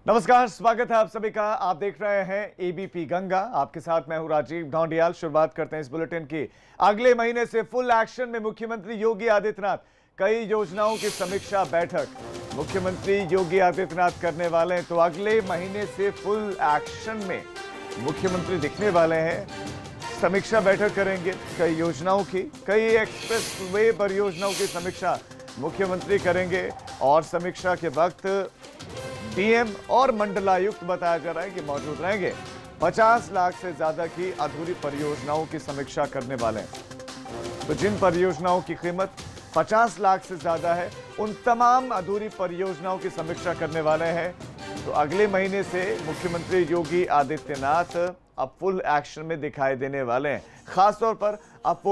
नमस्कार, स्वागत है आप सभी का। आप देख रहे हैं एबीपी गंगा। आपके साथ मैं हूं राजीव ढौंडियाल। शुरुआत करते हैं इस बुलेटिन की। अगले महीने से फुल एक्शन में मुख्यमंत्री योगी आदित्यनाथ। कई योजनाओं की समीक्षा बैठक मुख्यमंत्री योगी आदित्यनाथ करने वाले हैं। तो अगले महीने से फुल एक्शन में मुख्यमंत्री दिखने वाले हैं। समीक्षा बैठक करेंगे कई योजनाओं की, कई एक्सप्रेस वे परियोजनाओं की समीक्षा मुख्यमंत्री करेंगे। और समीक्षा के वक्त डीएम और मंडलायुक्त बताया जा रहा है कि मौजूद रहेंगे। 50 लाख से ज्यादा की अधूरी परियोजनाओं की समीक्षा करने वाले हैं। तो जिन परियोजनाओं की कीमत 50 लाख से ज्यादा है, उन तमाम अधूरी परियोजनाओं की समीक्षा करने वाले हैं। तो अगले महीने से मुख्यमंत्री योगी आदित्यनाथ अब फुल एक्शन में दिखाई देने वाले हैं। खासतौर पर अब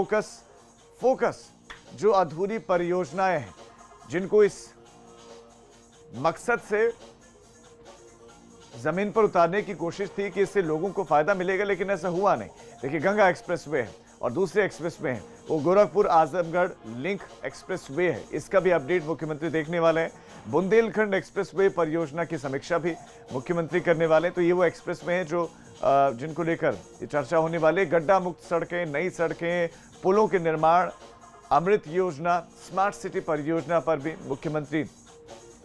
फोकस जो अधूरी परियोजनाएं हैं, जिनको इस मकसद से जमीन पर उतारने की कोशिश थी कि इससे लोगों को फायदा मिलेगा, लेकिन ऐसा हुआ नहीं। देखिए, गंगा एक्सप्रेसवे है और दूसरे एक्सप्रेसवे हैं वो गोरखपुर आजमगढ़ लिंक एक्सप्रेसवे है। इसका भी अपडेट मुख्यमंत्री देखने वाले हैं। बुंदेलखंड एक्सप्रेसवे परियोजना की समीक्षा भी मुख्यमंत्री करने वाले हैं। तो ये वो एक्सप्रेसवे हैं जो जिनको लेकर चर्चा होने वाली। गड्ढा मुक्त सड़कें, नई सड़कें, पुलों के निर्माण, अमृत योजना, स्मार्ट सिटी परियोजना पर भी मुख्यमंत्री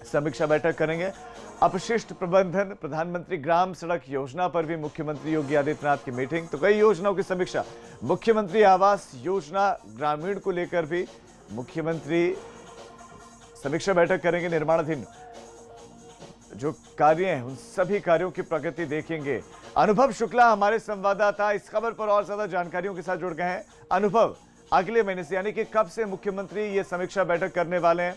समीक्षा बैठक करेंगे। अपशिष्ट प्रबंधन, प्रधानमंत्री ग्राम सड़क योजना पर भी मुख्यमंत्री योगी आदित्यनाथ की मीटिंग। तो कई योजनाओं की समीक्षा। मुख्यमंत्री आवास योजना ग्रामीण को लेकर भी मुख्यमंत्री समीक्षा बैठक करेंगे। निर्माणाधीन जो कार्य हैं उन सभी कार्यों की प्रगति देखेंगे। अनुभव शुक्ला हमारे संवाददाता इस खबर पर और ज्यादा जानकारियों के साथ जुड़ गए हैं। अनुभव, अगले महीने से यानी कि कब से मुख्यमंत्री ये समीक्षा बैठक करने वाले हैं?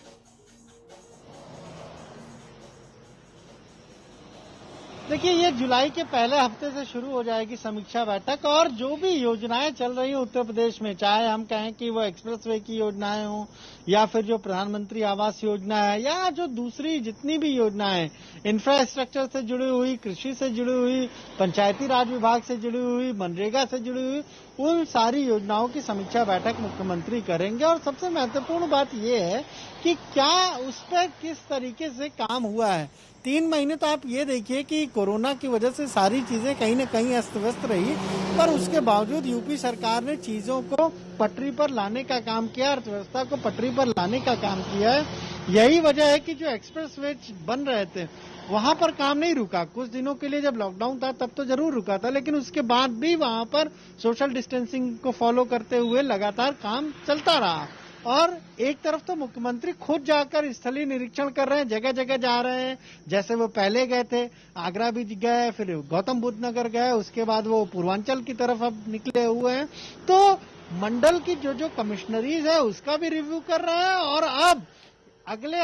देखिए, ये जुलाई के पहले हफ्ते से शुरू हो जाएगी समीक्षा बैठक। और जो भी योजनाएं चल रही हैं उत्तर प्रदेश में, चाहे हम कहें कि वो एक्सप्रेसवे की योजनाएं हों या फिर जो प्रधानमंत्री आवास योजना है या जो दूसरी जितनी भी योजनाएं इंफ्रास्ट्रक्चर से जुड़ी हुई, कृषि से जुड़ी हुई, पंचायती राज विभाग से जुड़ी हुई, मनरेगा से जुड़ी हुई, उन सारी योजनाओं की समीक्षा बैठक मुख्यमंत्री करेंगे। और सबसे महत्वपूर्ण बात यह है कि क्या उस पर किस तरीके से काम हुआ है। 3 महीने तो आप ये देखिए कि कोरोना की वजह से सारी चीजें कहीं न कहीं अस्त व्यस्त रही, पर उसके बावजूद यूपी सरकार ने चीजों को पटरी पर लाने का काम किया, अर्थव्यवस्था को पटरी पर लाने का काम किया है। यही वजह है कि जो एक्सप्रेसवे बन रहे थे वहां पर काम नहीं रुका। कुछ दिनों के लिए जब लॉकडाउन था तब तो जरूर रुका था, लेकिन उसके बाद भी वहां पर सोशल डिस्टेंसिंग को फॉलो करते हुए लगातार काम चलता रहा। और एक तरफ तो मुख्यमंत्री खुद जाकर स्थलीय निरीक्षण कर रहे हैं, जगह जगह जा रहे हैं। जैसे वो पहले गए थे, आगरा भी गए, फिर गौतम बुद्ध नगर गए, उसके बाद वो पूर्वांचल की तरफ अब निकले हुए हैं। तो मंडल की जो कमिश्नरीज है उसका भी रिव्यू कर रहे हैं। और अब अगले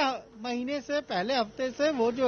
महीने से, पहले हफ्ते से वो जो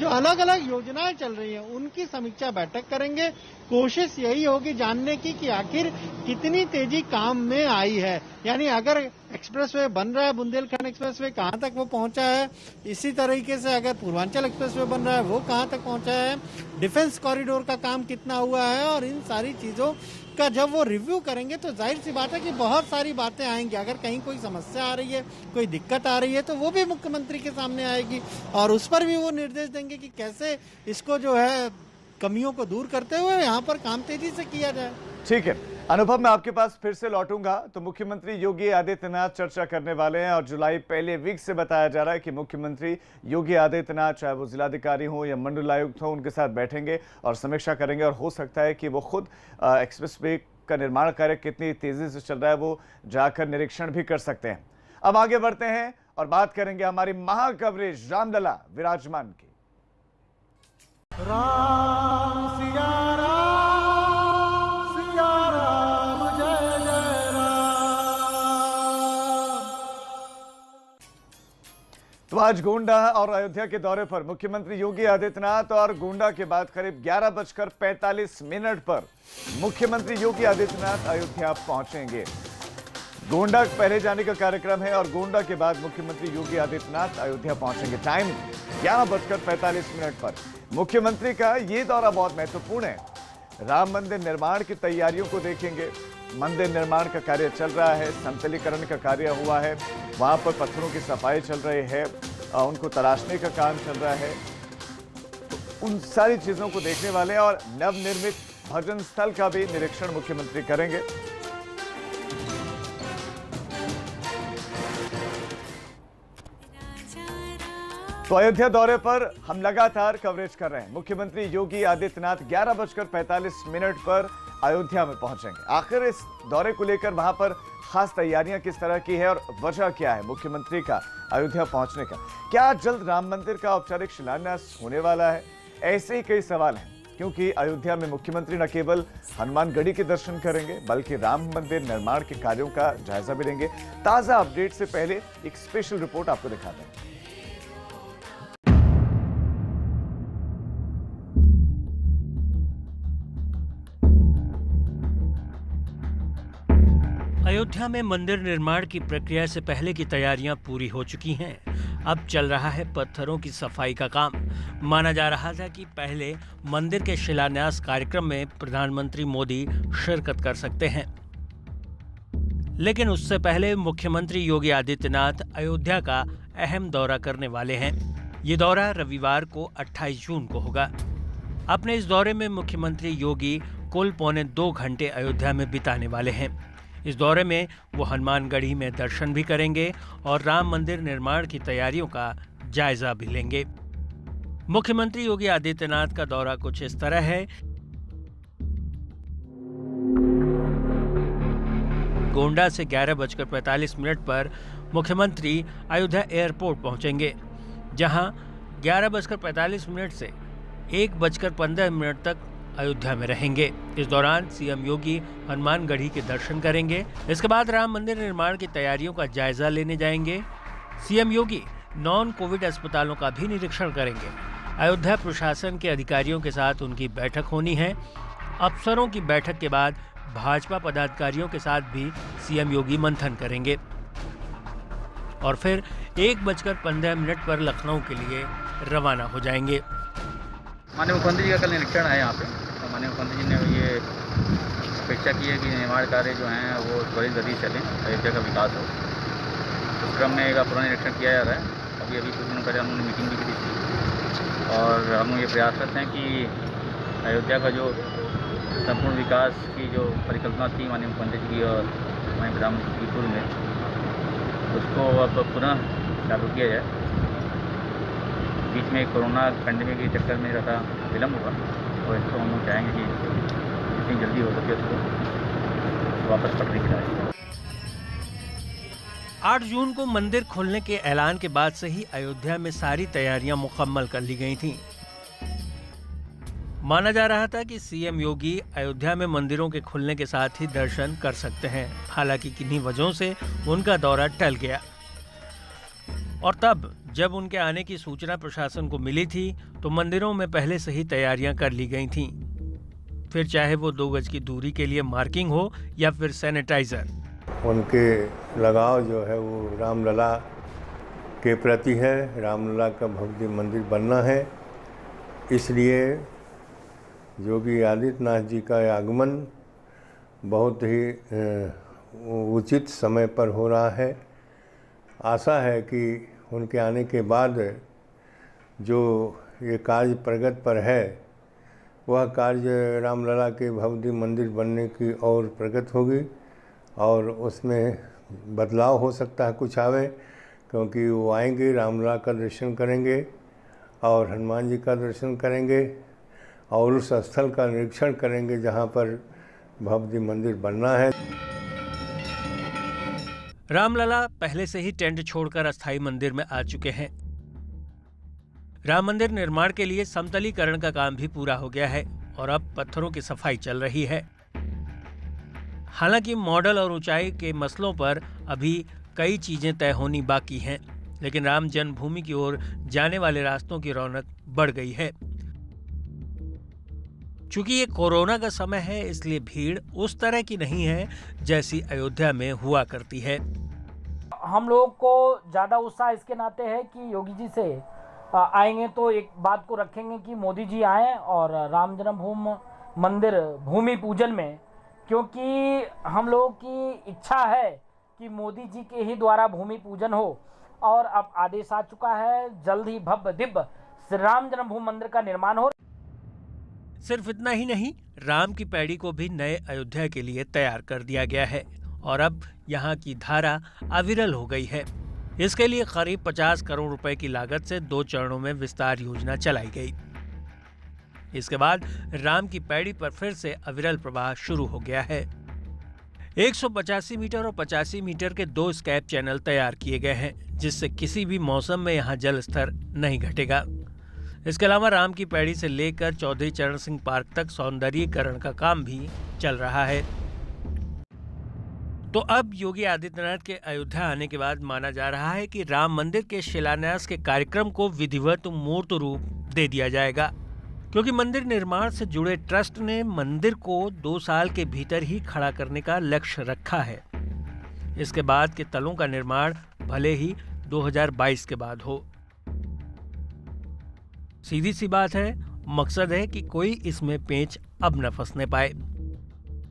अलग अलग योजनाएं चल रही हैं उनकी समीक्षा बैठक करेंगे। कोशिश यही होगी जानने की कि आखिर कितनी तेजी काम में आई है। यानी अगर एक्सप्रेसवे बन रहा है, बुंदेलखंड एक्सप्रेसवे कहां तक वो पहुंचा है, इसी तरीके से अगर पूर्वांचल एक्सप्रेसवे बन रहा है वो कहां तक पहुंचा है, डिफेंस कॉरिडोर का काम कितना हुआ है। और इन सारी चीजों का जब वो रिव्यू करेंगे तो जाहिर सी बात है कि बहुत सारी बातें आएंगी। अगर कहीं कोई समस्या आ रही है, कोई दिक्कत आ रही है, तो वो भी मुख्यमंत्री के सामने आएगी और उस पर भी वो निर्देश देंगे कि कैसे इसको कमियों को दूर करते हुए यहाँ पर काम तेजी से किया जाए। ठीक है अनुभव, मैं आपके पास फिर से लौटूंगा। तो मुख्यमंत्री योगी आदित्यनाथ चर्चा करने वाले हैं और जुलाई पहले वीक से बताया जा रहा है कि मुख्यमंत्री योगी आदित्यनाथ, चाहे वो जिलाधिकारी हो या मंडलायुक्त हो, उनके साथ बैठेंगे और समीक्षा करेंगे। और हो सकता है कि वो खुद एक्सप्रेसवे का निर्माण कार्य कितनी तेजी से चल रहा है वो जाकर निरीक्षण भी कर सकते हैं। अब आगे बढ़ते हैं और बात करेंगे हमारी महा कवरेज रामलला विराजमान की। राम सिया राम, सिया राम जय जय राम। तो आज गोंडा और अयोध्या के दौरे पर मुख्यमंत्री योगी आदित्यनाथ और गोंडा के बाद करीब 11:45 पर मुख्यमंत्री योगी आदित्यनाथ अयोध्या पहुंचेंगे। गोंडा पहले जाने का कार्यक्रम है और गोंडा के बाद मुख्यमंत्री योगी आदित्यनाथ अयोध्या पहुंचेंगे। टाइम 11:45 पर। मुख्यमंत्री का ये दौरा बहुत महत्वपूर्ण है। राम मंदिर निर्माण की तैयारियों को देखेंगे। मंदिर निर्माण का कार्य चल रहा है, समतलीकरण का कार्य हुआ है, वहां पर पत्थरों की सफाई चल रही है, उनको तराशने का काम चल रहा है। उन सारी चीजों को देखने वाले हैं और नवनिर्मित भजन स्थल का भी निरीक्षण मुख्यमंत्री करेंगे। तो अयोध्या दौरे पर हम लगातार कवरेज कर रहे हैं। मुख्यमंत्री योगी आदित्यनाथ 11:45 पर अयोध्या में पहुंचेंगे। आखिर इस दौरे को लेकर वहां पर खास तैयारियां किस तरह की है और वजह क्या है मुख्यमंत्री का अयोध्या पहुंचने का? क्या जल्द राम मंदिर का औपचारिक शिलान्यास होने वाला है? ऐसे ही कई सवाल हैं, क्योंकि अयोध्या में मुख्यमंत्री न केवल हनुमानगढ़ी के दर्शन करेंगे बल्कि राम मंदिर निर्माण के कार्यों का जायजा भी लेंगे। ताजा अपडेट से पहले एक स्पेशल रिपोर्ट आपको दिखाते हैं। अयोध्या में मंदिर निर्माण की प्रक्रिया से पहले की तैयारियां पूरी हो चुकी हैं। अब चल रहा है पत्थरों की सफाई का काम। माना जा रहा था कि पहले मंदिर के शिलान्यास कार्यक्रम में प्रधानमंत्री मोदी शिरकत कर सकते हैं, लेकिन उससे पहले मुख्यमंत्री योगी आदित्यनाथ अयोध्या का अहम दौरा करने वाले हैं। ये दौरा रविवार को 28 जून को होगा। अपने इस दौरे में मुख्यमंत्री योगी कुल 1.25 घंटे अयोध्या में बिताने वाले हैं। इस दौरे में वो हनुमानगढ़ी में दर्शन भी करेंगे और राम मंदिर निर्माण की तैयारियों का जायजा भी लेंगे। मुख्यमंत्री योगी आदित्यनाथ का दौरा कुछ इस तरह है। गोंडा से 11:45 पर मुख्यमंत्री अयोध्या एयरपोर्ट पहुंचेंगे, जहां 11:45 से 1:15 तक अयोध्या में रहेंगे। इस दौरान सीएम योगी हनुमानगढ़ी के दर्शन करेंगे। इसके बाद राम मंदिर निर्माण की तैयारियों का जायजा लेने जाएंगे। सीएम योगी नॉन कोविड अस्पतालों का भी निरीक्षण करेंगे। अयोध्या प्रशासन के अधिकारियों के साथ उनकी बैठक होनी है। अफसरों की बैठक के बाद भाजपा पदाधिकारियों के साथ भी सीएम योगी मंथन करेंगे और फिर 1:15 पर लखनऊ के लिए रवाना हो जाएंगे। माननीय मुख्यमंत्री जी का कल निरीक्षण है यहाँ पे। तो माननीय मुख्यमंत्री जी ने ये अपेक्षा की है कि निर्माण कार्य जो हैं वो त्वरित गति से चलें, अयोध्या का विकास हो। उस क्रम में एक पूरा निरीक्षण किया जा रहा है। अभी कुछ दिनों पहले हमने मीटिंग भी की थी और हम ये प्रयासरत हैं कि अयोध्या का जो संपूर्ण विकास की जो परिकल्पना थी माननीय मुख्यमंत्री जी की और माननीय प्रधानमंत्री की पूर्व में, उसको अब पुनः लागू किया जाए। बीच में कोरोना पैंडेमिक के चक्कर में ज़्यादा विलम्ब हुआ और इसको हम लोग चाहेंगे कि जितनी जल्दी हो सके उसको वापस पटरी खिलाएं। 8 जून को मंदिर खोलने के ऐलान के बाद से ही अयोध्या में सारी तैयारियां मुकम्मल कर ली गई थीं। माना जा रहा था कि सीएम योगी अयोध्या में मंदिरों के खुलने के साथ ही दर्शन कर सकते हैं। हालांकि किन्हीं वजहों से उनका दौरा टल गया और तब जब उनके आने की सूचना प्रशासन को मिली थी तो मंदिरों में पहले से ही तैयारियां कर ली गई थीं। फिर चाहे वो 2 गज की दूरी के लिए मार्किंग हो या फिर सैनिटाइजर। उनके लगाव जो है वो रामलला के प्रति है। रामलला का भव्य मंदिर बनना है, इसलिए योगी आदित्यनाथ जी का आगमन बहुत ही उचित समय पर हो रहा है। आशा है कि उनके आने के बाद जो ये कार्य प्रगति पर है वह कार्य रामलला के भव्य मंदिर बनने की और प्रगति होगी और उसमें बदलाव हो सकता है, कुछ आवे, क्योंकि वो आएंगे, रामलला का दर्शन करेंगे और हनुमान जी का दर्शन करेंगे और उस स्थल का निरीक्षण करेंगे जहाँ पर भव्य मंदिर बनना है। रामलला पहले से ही टेंट छोड़कर अस्थायी मंदिर में आ चुके हैं। राम मंदिर निर्माण के लिए समतलीकरण का काम भी पूरा हो गया है और अब पत्थरों की सफाई चल रही है। हालांकि मॉडल और ऊंचाई के मसलों पर अभी कई चीजें तय होनी बाकी हैं, लेकिन राम जन्मभूमि की ओर जाने वाले रास्तों की रौनक बढ़ गई है। चूंकि ये कोरोना का समय है, इसलिए भीड़ उस तरह की नहीं है जैसी अयोध्या में हुआ करती है। हम लोग को ज़्यादा उत्साह इसके नाते है कि योगी जी से आएंगे तो एक बात को रखेंगे कि मोदी जी आएँ और राम जन्मभूमि मंदिर भूमि पूजन में, क्योंकि हम लोगों की इच्छा है कि मोदी जी के ही द्वारा भूमि पूजन हो और अब आदेश आ चुका है। जल्द ही भव्य दिव्य श्री राम जन्मभूमि मंदिर का निर्माण हो। सिर्फ इतना ही नहीं, राम की पैड़ी को भी नए अयोध्या के लिए तैयार कर दिया गया है और अब यहाँ की धारा अविरल हो गई है। इसके लिए करीब 50 करोड़ रुपए की लागत से 2 चरणों में विस्तार योजना चलाई गई। इसके बाद राम की पैड़ी पर फिर से अविरल प्रवाह शुरू हो गया है। 185 मीटर और 85 मीटर के 2 स्कैप चैनल तैयार किए गए हैं, जिससे किसी भी मौसम में यहाँ जल स्तर नहीं घटेगा। इसके अलावा राम की पैड़ी से लेकर चौधरी चरण सिंह पार्क तक सौंदर्यीकरण का काम भी चल रहा है। तो अब योगी आदित्यनाथ के अयोध्या आने के बाद माना जा रहा है कि राम मंदिर के शिलान्यास के कार्यक्रम को विधिवत मूर्त रूप दे दिया जाएगा, क्योंकि मंदिर निर्माण से जुड़े ट्रस्ट ने मंदिर को 2 साल के भीतर ही खड़ा करने का लक्ष्य रखा है। इसके बाद के तलों का निर्माण भले ही 2022 के बाद हो। सीधी सी बात है, मकसद है कि कोई इसमें पेंच अब न फंसने पाए।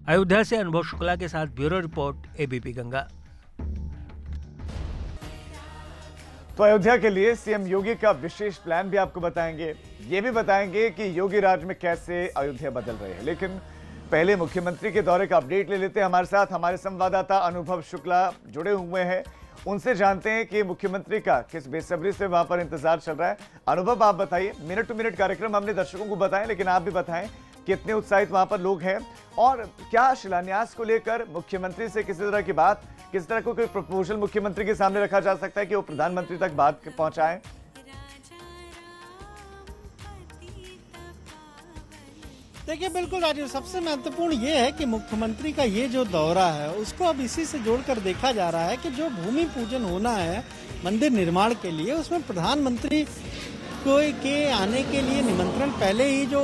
अयोध्या से अनुभव शुक्ला के साथ ब्यूरो रिपोर्ट, एबीपी गंगा। तो अयोध्या के लिए सीएम योगी का विशेष प्लान भी आपको बताएंगे। ये भी बताएंगे कि योगी राज में कैसे अयोध्या बदल रहे हैं। लेकिन पहले मुख्यमंत्री के दौरे का अपडेट ले लेते हैं। हमारे साथ हमारे संवाददाता अनुभव शुक्ला जुड़े हुए हैं, उनसे जानते हैं कि मुख्यमंत्री का किस बेसब्री से वहां पर इंतजार चल रहा है। अनुभव, आप बताइए, मिनट टू मिनट कार्यक्रम हमने दर्शकों को बताएं, लेकिन आप भी बताएं कितने उत्साहित वहां पर लोग हैं और क्या शिलान्यास को लेकर मुख्यमंत्री से किसी तरह की बात, किस तरह को कोई प्रपोजल मुख्यमंत्री के सामने रखा जा सकता है कि वो प्रधानमंत्री तक बात पहुंचाएं? देखिए, बिल्कुल राजीव, सबसे महत्वपूर्ण ये है कि मुख्यमंत्री का ये जो दौरा है उसको अब इसी से जोड़कर देखा जा रहा है कि जो भूमि पूजन होना है मंदिर निर्माण के लिए, उसमें प्रधानमंत्री को के आने के लिए निमंत्रण पहले ही जो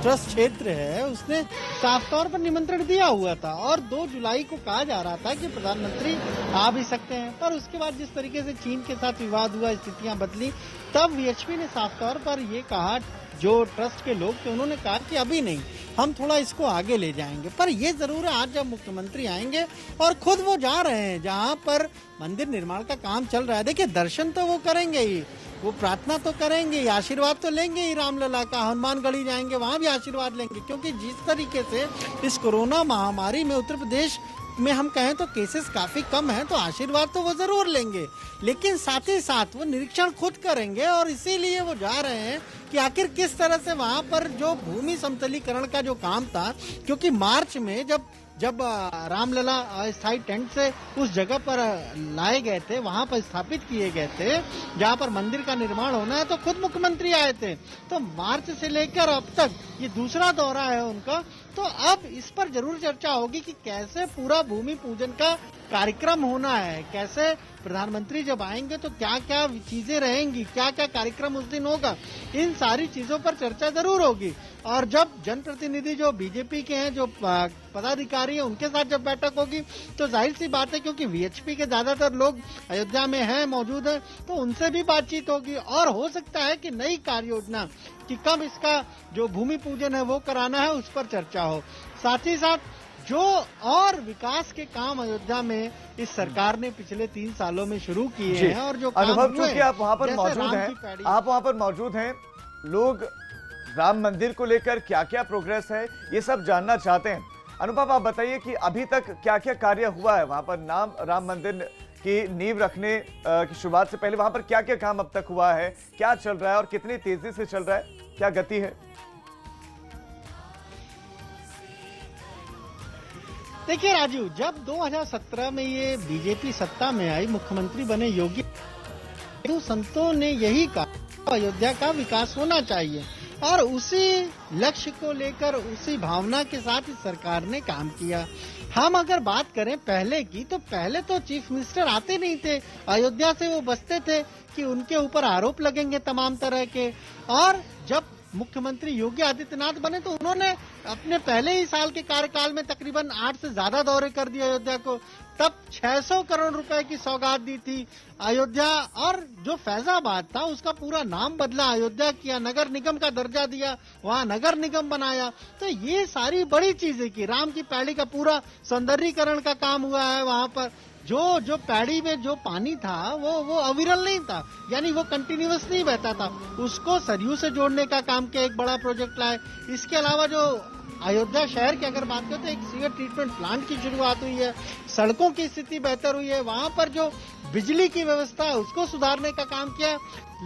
ट्रस्ट क्षेत्र है उसने साफ तौर पर निमंत्रण दिया हुआ था और 2 जुलाई को कहा जा रहा था कि प्रधानमंत्री आ भी सकते हैं। पर उसके बाद जिस तरीके से चीन के साथ विवाद हुआ, स्थितियां बदली, तब वीएचपी ने साफ तौर पर ये कहा, जो ट्रस्ट के लोग थे उन्होंने कहा कि अभी नहीं, हम थोड़ा इसको आगे ले जाएंगे। पर ये जरूर है, आज जब मुख्यमंत्री आएंगे और खुद वो जा रहे हैं जहां पर मंदिर निर्माण का काम चल रहा है, देखिए दर्शन तो वो करेंगे ही, वो प्रार्थना तो करेंगे ही, आशीर्वाद तो लेंगे ही रामलला का। हनुमानगढ़ी जाएंगे, वहां भी आशीर्वाद लेंगे, क्योंकि जिस तरीके से इस कोरोना महामारी में उत्तर प्रदेश में हम कहें तो केसेस काफी कम हैं, तो आशीर्वाद तो वो जरूर लेंगे, लेकिन साथ ही साथ वो निरीक्षण खुद करेंगे और इसीलिए वो जा रहे हैं कि आखिर किस तरह से वहां पर जो भूमि समतलीकरण का जो काम था, क्योंकि मार्च में जब रामलला अस्थायी टेंट से उस जगह पर लाए गए थे, वहां पर स्थापित किए गए थे जहां पर मंदिर का निर्माण होना है, तो खुद मुख्यमंत्री आए थे। तो मार्च से लेकर अब तक ये दूसरा दौरा है उनका, तो अब इस पर जरूर चर्चा होगी कि कैसे पूरा भूमि पूजन का कार्यक्रम होना है, कैसे प्रधानमंत्री जब आएंगे तो क्या क्या चीजें रहेंगी, क्या क्या कार्यक्रम उस दिन होगा, इन सारी चीजों पर चर्चा जरूर होगी। और जब जनप्रतिनिधि जो बीजेपी के हैं, जो पदाधिकारी हैं, उनके साथ जब बैठक होगी तो जाहिर सी बात है, क्योंकि वीएचपी के ज्यादातर लोग अयोध्या में हैं, मौजूद हैं, तो उनसे भी बातचीत होगी और हो सकता है कि नई कार्य योजना कि कब इसका जो भूमि पूजन है वो कराना है, उस पर चर्चा हो। साथ ही साथ जो और विकास के काम अयोध्या में इस सरकार ने पिछले 3 सालों में शुरू किए हैं और जो अनुभव, चूंकि आप वहां पर मौजूद हैं, लोग राम मंदिर को लेकर क्या क्या प्रोग्रेस है ये सब जानना चाहते हैं। अनुभव, आप बताइए कि अभी तक क्या क्या कार्य हुआ है वहां पर, राम मंदिर की नींव रखने की शुरुआत से पहले वहां पर क्या क्या काम अब तक हुआ है, क्या चल रहा है और कितनी तेजी से चल रहा है, क्या गति है? देखिए राजीव, जब 2017 में ये बीजेपी सत्ता में आई, मुख्यमंत्री बने योगी, तो संतों ने यही कहा अयोध्या का विकास होना चाहिए और उसी लक्ष्य को लेकर, उसी भावना के साथ इस सरकार ने काम किया। हम अगर बात करें पहले की, तो पहले तो चीफ मिनिस्टर आते नहीं थे अयोध्या से, वो बचते थे कि उनके ऊपर आरोप लगेंगे तमाम तरह के। और जब मुख्यमंत्री योगी आदित्यनाथ बने तो उन्होंने अपने पहले ही साल के कार्यकाल में तकरीबन 8 से ज्यादा दौरे कर दिए अयोध्या को। तब 600 करोड़ रुपए की सौगात दी थी अयोध्या, और जो फैजाबाद था उसका पूरा नाम बदला, अयोध्या किया, नगर निगम का दर्जा दिया, वहां नगर निगम बनाया। तो ये सारी बड़ी चीजें की। राम की पैड़ी का पूरा सौंदर्यीकरण का काम हुआ है वहां पर, जो पैड़ी में जो पानी था वो अविरल नहीं था, यानी वो कंटिन्यूअस नहीं बहता था, उसको सरयू से जोड़ने का काम किया, एक बड़ा प्रोजेक्ट लाए। इसके अलावा जो अयोध्या शहर की अगर बात करें तो एक सीवर ट्रीटमेंट प्लांट की शुरुआत हुई है, सड़कों की स्थिति बेहतर हुई है, वहां पर जो बिजली की व्यवस्था है उसको सुधारने का काम किया।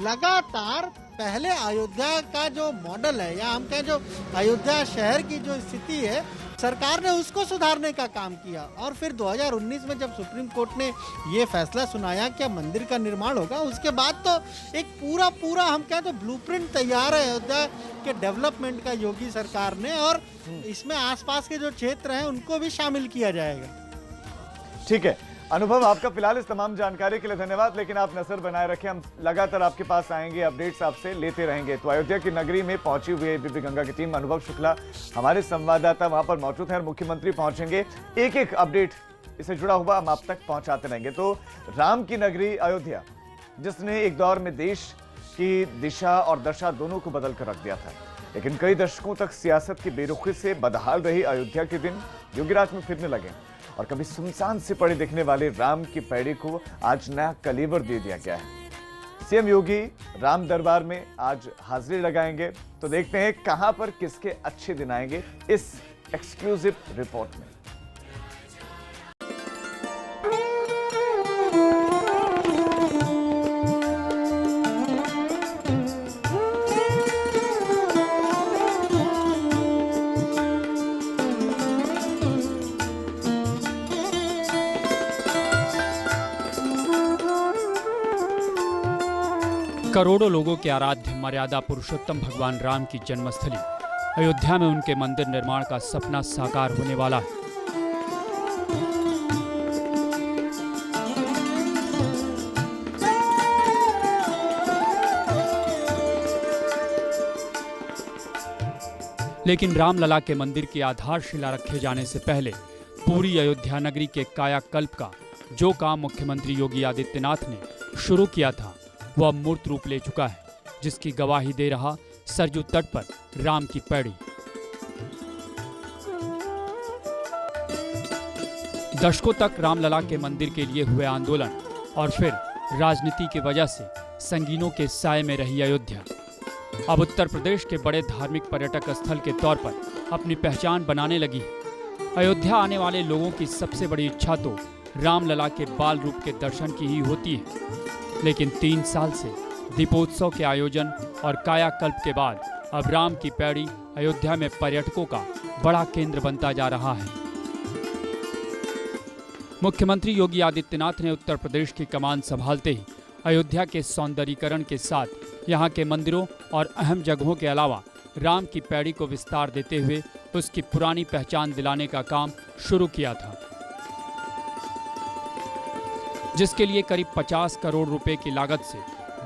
लगातार पहले अयोध्या का जो मॉडल है या हम कहें जो अयोध्या शहर की जो स्थिति है, सरकार ने उसको सुधारने का काम किया। और फिर 2019 में जब सुप्रीम कोर्ट ने ये फैसला सुनाया कि अब मंदिर का निर्माण होगा, उसके बाद तो एक पूरा हम कहें तो ब्लूप्रिंट तैयार है अयोध्या के डेवलपमेंट का योगी सरकार ने, और इसमें आसपास के जो क्षेत्र हैं उनको भी शामिल किया जाएगा। ठीक है अनुभव, आपका फिलहाल इस तमाम जानकारी के लिए धन्यवाद, लेकिन आप नजर बनाए रखें, हम लगातार आपके पास आएंगे, अपडेट्स आपसे लेते रहेंगे। तो अयोध्या की नगरी में पहुंची हुई एबीपी गंगा की टीम, अनुभव शुक्ला हमारे संवाददाता वहां पर मौजूद हैं और मुख्यमंत्री पहुंचेंगे, एक एक अपडेट इससे जुड़ा हुआ हम आप तक पहुंचाते रहेंगे। तो राम की नगरी अयोध्या, जिसने एक दौर में देश की दिशा और दशा दोनों को बदल कर रख दिया था, लेकिन कई दशकों तक सियासत की बेरुखी से बदहाल रही अयोध्या के दिन योगीराज में फिरने लगे और कभी सुनसान से पड़े दिखने वाले राम की पैड़ी को आज नया कलेवर दे दिया गया है। सीएम योगी राम दरबार में आज हाजिरी लगाएंगे, तो देखते हैं कहां पर किसके अच्छे दिन आएंगे इस एक्सक्लूसिव रिपोर्ट में। करोड़ों लोगों के आराध्य मर्यादा पुरुषोत्तम भगवान राम की जन्मस्थली अयोध्या में उनके मंदिर निर्माण का सपना साकार होने वाला है। लेकिन रामलला के मंदिर की आधारशिला रखे जाने से पहले पूरी अयोध्या नगरी के कायाकल्प का जो काम मुख्यमंत्री योगी आदित्यनाथ ने शुरू किया था वह मूर्त रूप ले चुका है, जिसकी गवाही दे रहा सरयू तट पर राम की पैड़ी। दशकों तक रामलला के मंदिर के लिए हुए आंदोलन और फिर राजनीति की वजह से संगीनों के साए में रही अयोध्या अब उत्तर प्रदेश के बड़े धार्मिक पर्यटक स्थल के तौर पर अपनी पहचान बनाने लगी है। अयोध्या आने वाले लोगों की सबसे बड़ी इच्छा तो रामलला के बाल रूप के दर्शन की ही होती है, लेकिन 3 साल से दीपोत्सव के आयोजन और कायाकल्प के बाद अब राम की पैड़ी अयोध्या में पर्यटकों का बड़ा केंद्र बनता जा रहा है। मुख्यमंत्री योगी आदित्यनाथ ने उत्तर प्रदेश की कमान संभालते ही अयोध्या के सौंदर्यीकरण के साथ यहाँ के मंदिरों और अहम जगहों के अलावा राम की पैड़ी को विस्तार देते हुए उसकी पुरानी पहचान दिलाने का काम शुरू किया था, जिसके लिए करीब 50 करोड़ रुपए की लागत से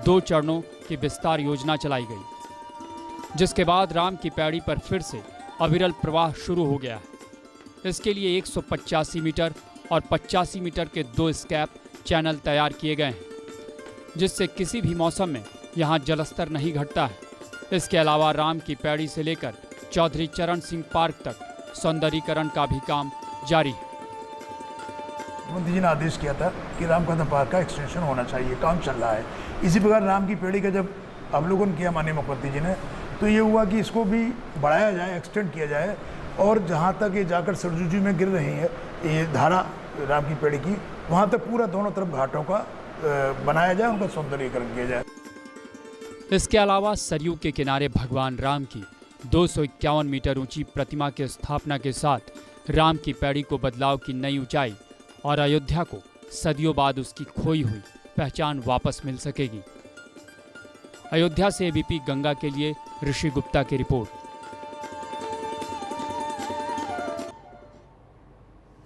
2 चरणों की विस्तार योजना चलाई गई, जिसके बाद राम की पैड़ी पर फिर से अविरल प्रवाह शुरू हो गया है। इसके लिए 185 मीटर और 85 मीटर के 2 स्कैप चैनल तैयार किए गए हैं, जिससे किसी भी मौसम में यहाँ जलस्तर नहीं घटता है। इसके अलावा राम की पैड़ी से लेकर चौधरी चरण सिंह पार्क तक सौंदर्यीकरण का भी काम जारी है। मुख्यमंत्री जी ने आदेश किया था कि राम कदम पार्क का एक्सटेंशन होना चाहिए, काम चल रहा है। इसी प्रकार राम की पेड़ी का जब अवलोकन किया माननीय मुख्यमंत्री जी ने, तो ये हुआ कि इसको भी बढ़ाया जाए, एक्सटेंड किया जाए, और जहाँ तक ये जाकर सरयू जी में गिर रही है ये धारा राम की पेड़ी की, वहाँ तक पूरा दोनों तरफ घाटों का बनाया जाए, उनका सौंदर्यीकरण किया जाए। इसके अलावा सरयू के किनारे भगवान राम की 251 मीटर ऊंची प्रतिमा की स्थापना के साथ राम की पैड़ी को बदलाव की नई ऊंचाई और अयोध्या को सदियों बाद उसकी खोई हुई पहचान वापस मिल सकेगी। अयोध्या से एबीपी गंगा के लिए ऋषि गुप्ता की रिपोर्ट।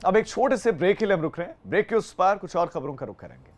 अब एक छोटे से ब्रेक के लिए हम रुक रहे हैं, ब्रेक के उस पार कुछ और खबरों का रुख करेंगे।